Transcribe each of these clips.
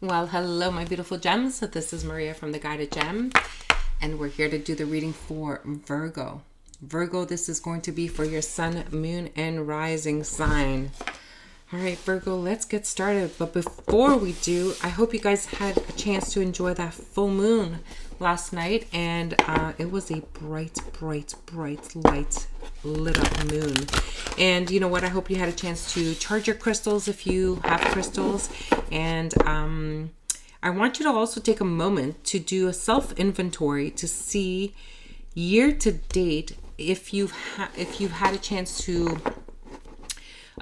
Well, hello, my beautiful gems. This is Maria from The Guided Gem, and we're here to do the reading for Virgo. Virgo, this is going to be for your sun, moon, and rising sign. All right, Virgo, let's get started. But before we do, I hope you guys had a chance to enjoy that full moon last night, and it was a bright, light lit up moon. And you know what? I hope you had a chance to charge your crystals if you have crystals. And I want you to also take a moment to do a self-inventory to see year to date if you've had a chance to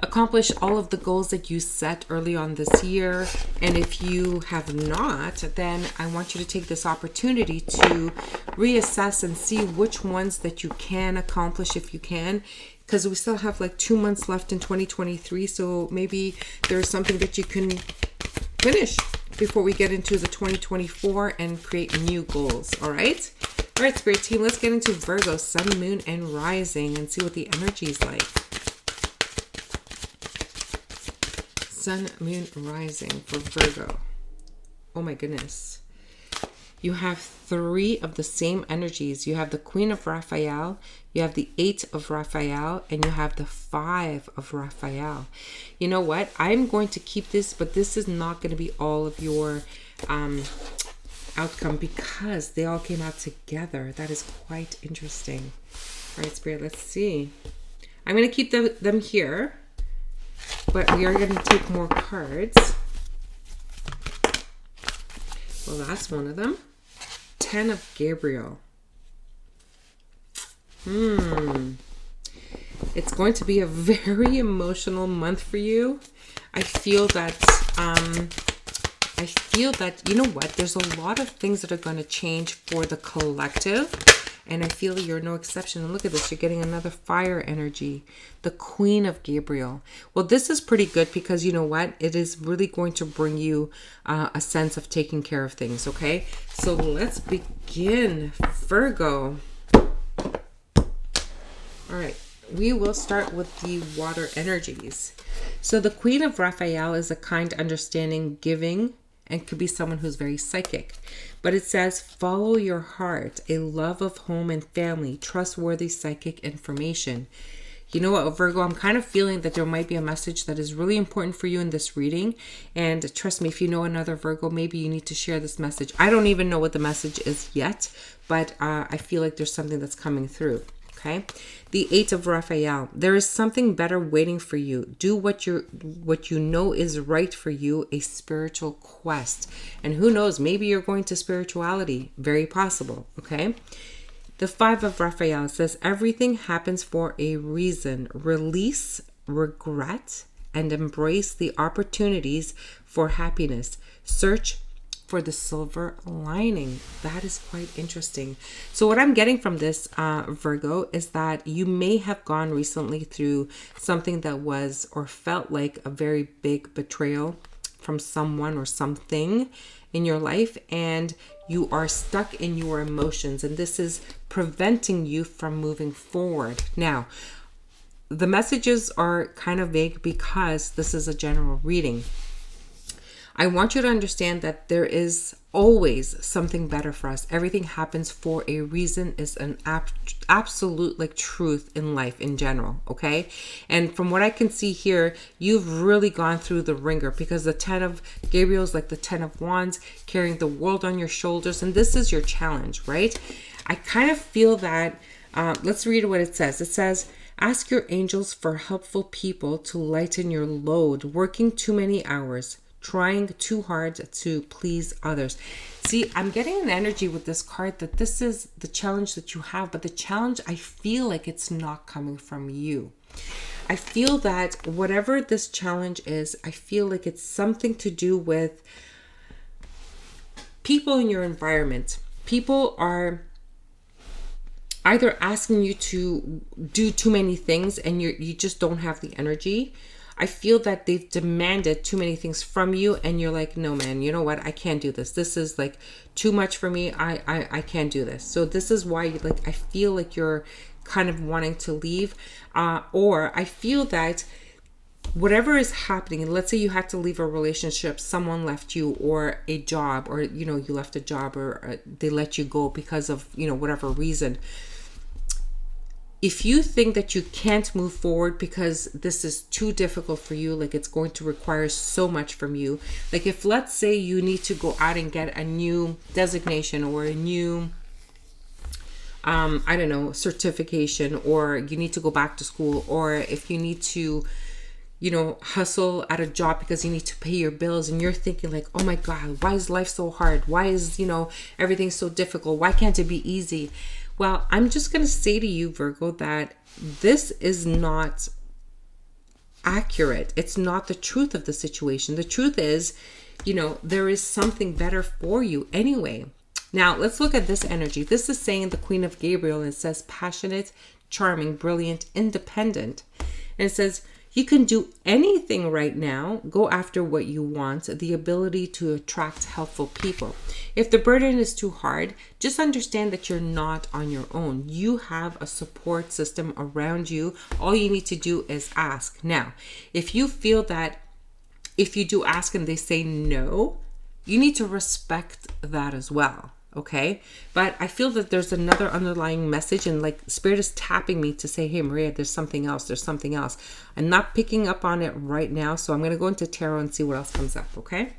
accomplish all of the goals that you set early on this year. And if you have not, then I want you to take this opportunity to reassess and see which ones that you can accomplish if you can, because we still have like 2 months left in 2023. So maybe there's something that you can finish before we get into the 2024 and create new goals. All right, Spirit team, let's get into Virgo, sun, moon, and rising and see what the energy is like. Sun, moon, rising for Virgo. Oh my goodness. You have 3 of the same energies. You have the Queen of Raphael, you have the 8 of Raphael, and you have the 5 of Raphael. You know what? I'm going to keep this, but this is not going to be all of your outcome because they all came out together. That is quite interesting. All right, Spirit, let's see. I'm going to keep them here, but we are going to take more cards. Well, that's one of them. 10 of Gabriel. It's going to be a very emotional month for you. I feel that, you know what? There's a lot of things that are going to change for the collective. And I feel you're no exception. And look at this. You're getting another fire energy. The Queen of Gabriel. Well, this is pretty good because you know what? It is really going to bring you a sense of taking care of things, okay? So let's begin, Virgo. All right. We will start with the water energies. So the Queen of Raphael is a kind, understanding, giving, and could be someone who's very psychic. But it says, follow your heart, a love of home and family, trustworthy psychic information. You know what, Virgo, I'm kind of feeling that there might be a message that is really important for you in this reading. And trust me, if you know another Virgo, maybe you need to share this message. I don't even know what the message is yet, but I feel like there's something that's coming through. Okay, the 8 of Raphael. There is something better waiting for you. Do what you know is right for you, a spiritual quest. And who knows, maybe you're going to spirituality. Very possible, okay? The 5 of Raphael says, everything happens for a reason. Release regret and embrace the opportunities for happiness. Search for the silver lining. That is quite interesting. So what I'm getting from this, Virgo, is that you may have gone recently through something that was or felt like a very big betrayal from someone or something in your life, and you are stuck in your emotions, and this is preventing you from moving forward. Now, the messages are kind of vague because this is a general reading. I want you to understand that there is always something better for us. Everything happens for a reason is an absolute like truth in life in general, okay? And from what I can see here, you've really gone through the ringer because the 10 of Gabriel is like the 10 of Wands, carrying the world on your shoulders, and this is your challenge, right? I kind of feel that, let's read what it says. It says, ask your angels for helpful people to lighten your load, working too many hours, trying too hard to please others. See, I'm getting an energy with this card that this is the challenge that you have, but the challenge, I feel like it's not coming from you. I feel that whatever this challenge is, I feel like it's something to do with people in your environment. People are either asking you to do too many things and you just don't have the energy. I feel that they've demanded too many things from you and you're like, no, man, you know what? I can't do this. This is like too much for me. I can't do this. So this is why you like, I feel like you're kind of wanting to leave. Or I feel that whatever is happening, let's say you had to leave a relationship, someone left you, or a job, or, you left a job, or they let you go because of, whatever reason. If you think that you can't move forward because this is too difficult for you, like it's going to require so much from you, like if, let's say, you need to go out and get a new designation or a new certification, or you need to go back to school, or if you need to hustle at a job because you need to pay your bills, and you're thinking like, oh my God, why is life so hard? Why is, everything so difficult? Why can't it be easy? Well, I'm just going to say to you, Virgo, that this is not accurate. It's not the truth of the situation. The truth is, there is something better for you anyway. Now, let's look at this energy. This is saying the Queen of Gabriel, and it says passionate, charming, brilliant, independent. And it says, you can do anything right now. Go after what you want, the ability to attract helpful people. If the burden is too hard, just understand that you're not on your own. You have a support system around you. All you need to do is ask. Now, if you feel that if you do ask and they say no, you need to respect that as well. Okay. But I feel that there's another underlying message, and like Spirit is tapping me to say, hey, Maria, there's something else. There's something else. I'm not picking up on it right now. So I'm going to go into tarot and see what else comes up. Okay.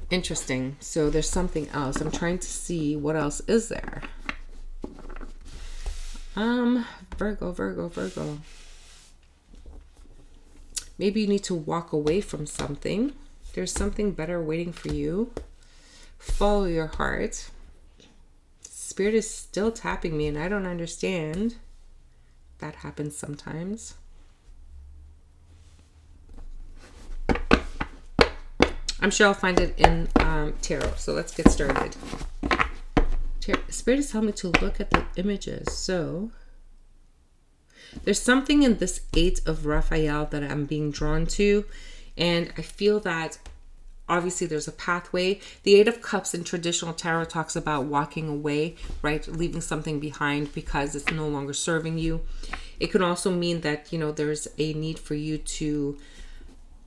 Interesting. So there's something else. I'm trying to see what else is there. Virgo. Maybe you need to walk away from something. There's something better waiting for you. Follow your heart. Spirit is still tapping me, and I don't understand. That happens sometimes. I'm sure I'll find it in tarot. So let's get started. Spirit is telling me to look at the images. So there's something in this 8 of Raphael that I'm being drawn to. And I feel that obviously there's a pathway. The 8 of Cups in traditional tarot talks about walking away, right? Leaving something behind because it's no longer serving you. It can also mean that, there's a need for you to,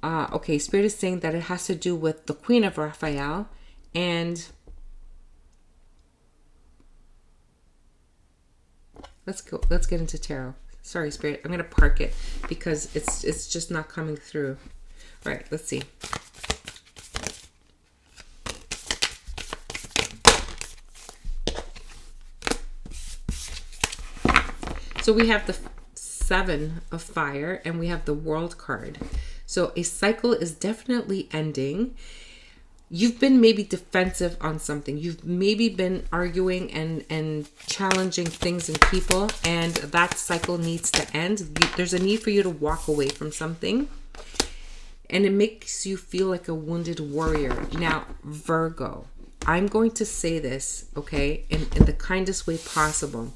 Spirit is saying that it has to do with the Queen of Raphael, and let's get into tarot. Sorry, Spirit, I'm going to park it because it's just not coming through. All right, let's see. So we have the 7 of Fire, and we have the World card. So a cycle is definitely ending. You've been maybe defensive on something. You've maybe been arguing and challenging things and people, and that cycle needs to end. There's a need for you to walk away from something, and it makes you feel like a wounded warrior. Now, Virgo, I'm going to say this, okay, in the kindest way possible.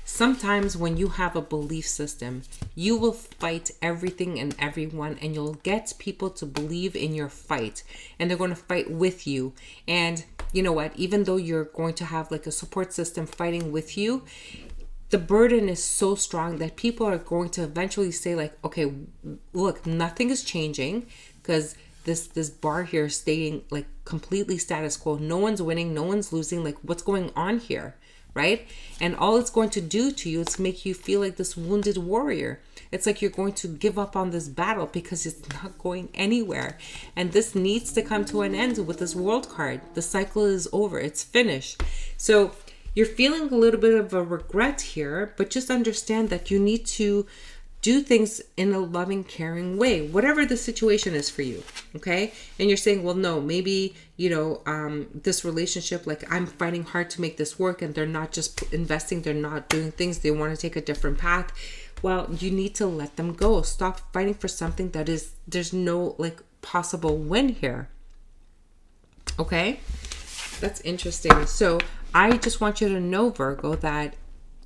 Sometimes when you have a belief system, you will fight everything and everyone, and you'll get people to believe in your fight, and they're going to fight with you. And you know what? Even though you're going to have like a support system fighting with you, the burden is so strong that people are going to eventually say like, okay, look, nothing is changing because this bar here is staying like completely status quo. No one's winning, no one's losing. Like, what's going on here? Right? And all it's going to do to you is make you feel like this wounded warrior. It's like you're going to give up on this battle because it's not going anywhere. And this needs to come to an end with this World card. The cycle is over. It's finished. So you're feeling a little bit of a regret here, but just understand that you need to do things in a loving, caring way, whatever the situation is for you. Okay. And you're saying, well, no, maybe, this relationship, like I'm fighting hard to make this work, and they're not just investing. They're not doing things. They want to take a different path. Well, you need to let them go. Stop fighting for something that there's no like possible win here. Okay. That's interesting. So I just want you to know, Virgo, that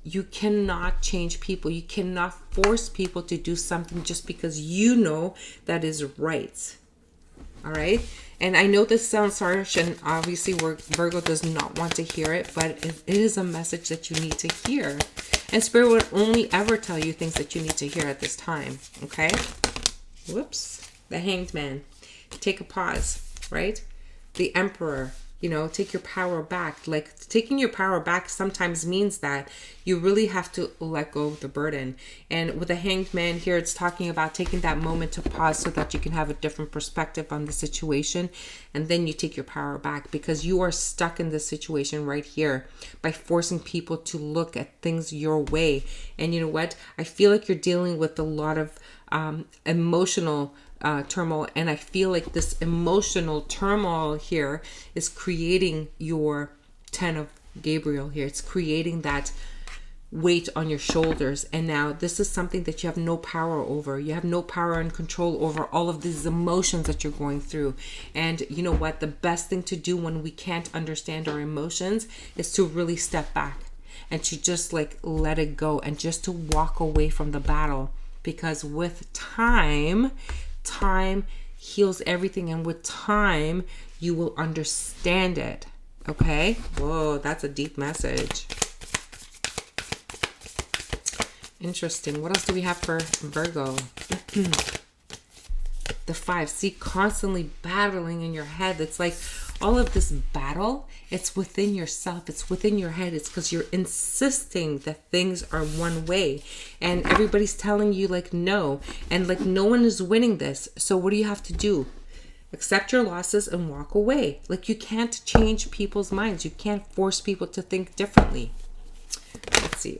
you cannot change people. You cannot force people to do something just because you know that is right. All right. And I know this sounds harsh, and obviously Virgo does not want to hear it, but it is a message that you need to hear. And Spirit would only ever tell you things that you need to hear at this time, okay? Whoops. The Hanged Man. Take a pause, right? The Emperor. You know, take your power back. Like, taking your power back sometimes means that you really have to let go of the burden. And with the Hanged Man here, it's talking about taking that moment to pause so that you can have a different perspective on the situation. And then you take your power back, because you are stuck in this situation right here by forcing people to look at things your way. And you know what? I feel like you're dealing with a lot of emotional turmoil, and I feel like this emotional turmoil here is creating your 10 of Gabriel here. It's creating that weight on your shoulders, and now this is something that you have no power over. You have no power and control over all of these emotions that you're going through. And you know what? The best thing to do when we can't understand our emotions is to really step back and to just like let it go and just to walk away from the battle, because with time heals everything, and with time you will understand it. Okay? Whoa, that's a deep message. Interesting. What else do we have for Virgo? The 5. See, constantly battling in your head. It's like all of this battle, it's within yourself. It's within your head. It's because you're insisting that things are one way. And everybody's telling you like no. And like no one is winning this. So what do you have to do? Accept your losses and walk away. Like you can't change people's minds. You can't force people to think differently. Let's see.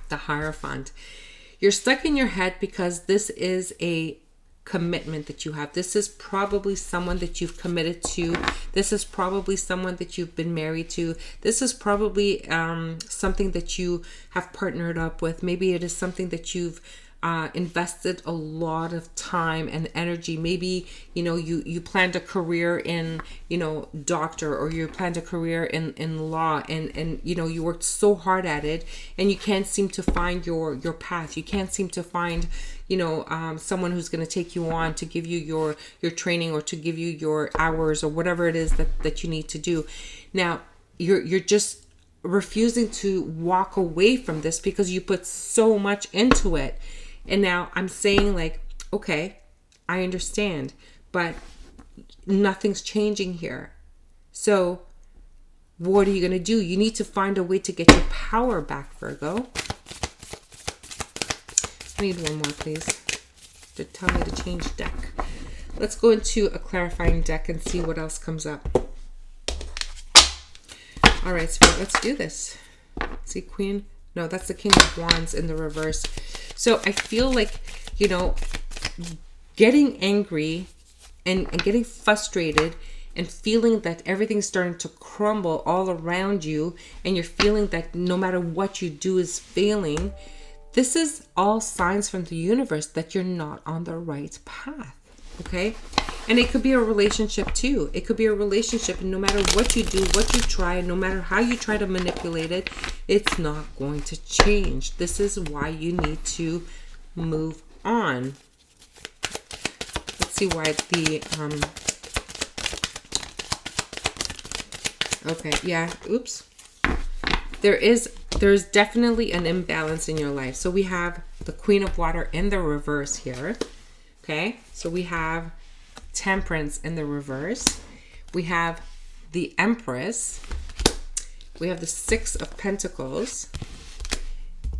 The Hierophant. You're stuck in your head because this is a commitment that you have. This is probably someone that you've committed to. This is probably someone that you've been married to. This is probably something that you have partnered up with. Maybe it is something that you've invested a lot of time and energy. Maybe, you know, you planned a career in, you know, doctor, or you planned a career in law, and you know, you worked so hard at it, and you can't seem to find your path. You can't seem to find, you know, someone who's going to take you on to give you your training, or to give you your hours, or whatever it is that you need to do. Now, you're just refusing to walk away from this because you put so much into it. And now I'm saying like, okay, I understand, but nothing's changing here. So what are you going to do? You need to find a way to get your power back, Virgo. I need one more, please, to tell me to change deck. Let's go into a clarifying deck and see what else comes up. All right, so let's do this. See, Queen? No, that's the King of Wands in the reverse. So I feel like, you know, getting angry and getting frustrated and feeling that everything's starting to crumble all around you, and you're feeling that no matter what you do is failing, this is all signs from the universe that you're not on the right path. Okay? And it could be a relationship too. It could be a relationship, and no matter what you do, what you try, no matter how you try to manipulate it, it's not going to change. This is why you need to move on. Let's see why the okay, yeah, oops. There's definitely an imbalance in your life. So we have the Queen of Water in the reverse here. Okay? So we have Temperance in the reverse. We have the Empress. We have the Six of Pentacles.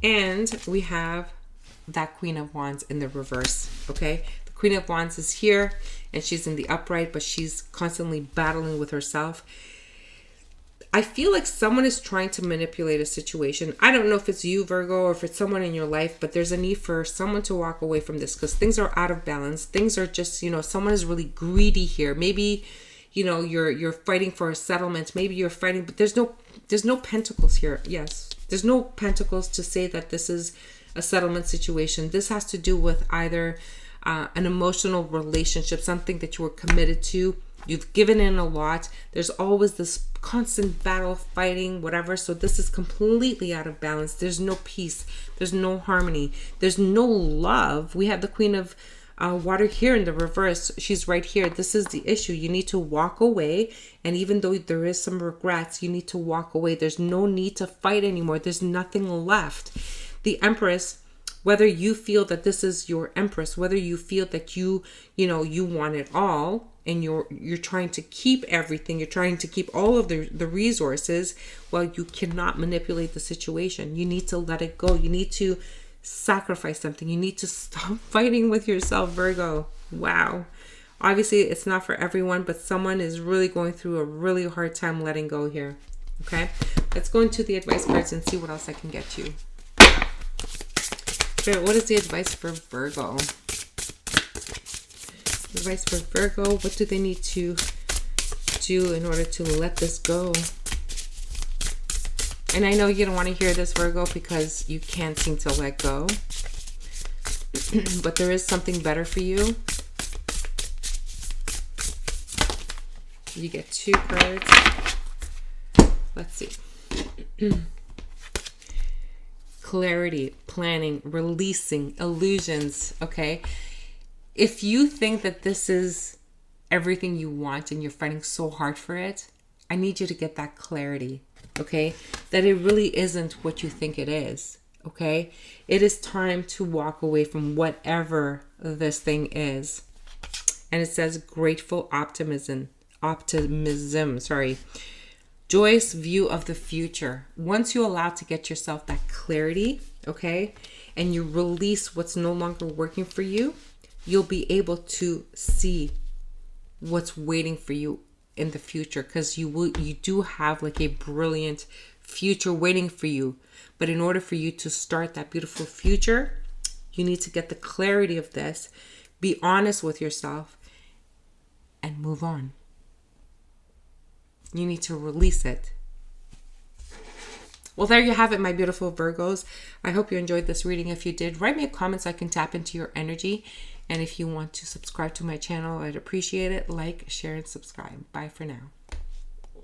And we have that Queen of Wands in the reverse. Okay? The Queen of Wands is here, and she's in the upright, but she's constantly battling with herself. I feel like someone is trying to manipulate a situation. I don't know if it's you, Virgo, or if it's someone in your life, but there's a need for someone to walk away from this because things are out of balance. Things are just, you know, someone is really greedy here. Maybe, you know, you're fighting for a settlement. Maybe you're fighting, but there's no pentacles here. Yes, there's no pentacles to say that this is a settlement situation. This has to do with either an emotional relationship, something that you were committed to. You've given in a lot. There's always this constant battle, fighting, whatever. So this is completely out of balance. There's no peace. There's no harmony. There's no love. We have the Queen of Water here in the reverse, she's right here. This is the issue. You need to walk away. And even though there is some regrets, you need to walk away. There's no need to fight anymore. There's nothing left. The Empress, whether you feel that this is your Empress, whether you feel that you want it all, and you're trying to keep everything, you're trying to keep all of the resources, well, you cannot manipulate the situation. You need to let it go. You need to sacrifice something. You need to stop fighting with yourself, Virgo. Wow. Obviously, it's not for everyone, but someone is really going through a really hard time letting go here. Okay, let's go into the advice cards and see what else I can get you. Okay, what is the advice for Virgo? Advice for Virgo. What do they need to do in order to let this go? And I know you don't want to hear this, Virgo, because you can't seem to let go. But there is something better for you. You get 2 cards. Let's see. Clarity, planning, releasing, illusions. Okay. If you think that this is everything you want and you're fighting so hard for it, I need you to get that clarity. Okay, that it really isn't what you think it is. Okay, it is time to walk away from whatever this thing is. And it says grateful optimism, joyous view of the future. Once you allow to get yourself that clarity, okay, and you release what's no longer working for you, you'll be able to see what's waiting for you in the future, because you do have like a brilliant future waiting for you. But in order for you to start that beautiful future, you need to get the clarity of this, be honest with yourself, and move on. You need to release it. Well, there you have it, my beautiful Virgos. I hope you enjoyed this reading. If you did, write me a comment so I can tap into your energy. And if you want to subscribe to my channel, I'd appreciate it. Like, share, and subscribe. Bye for now.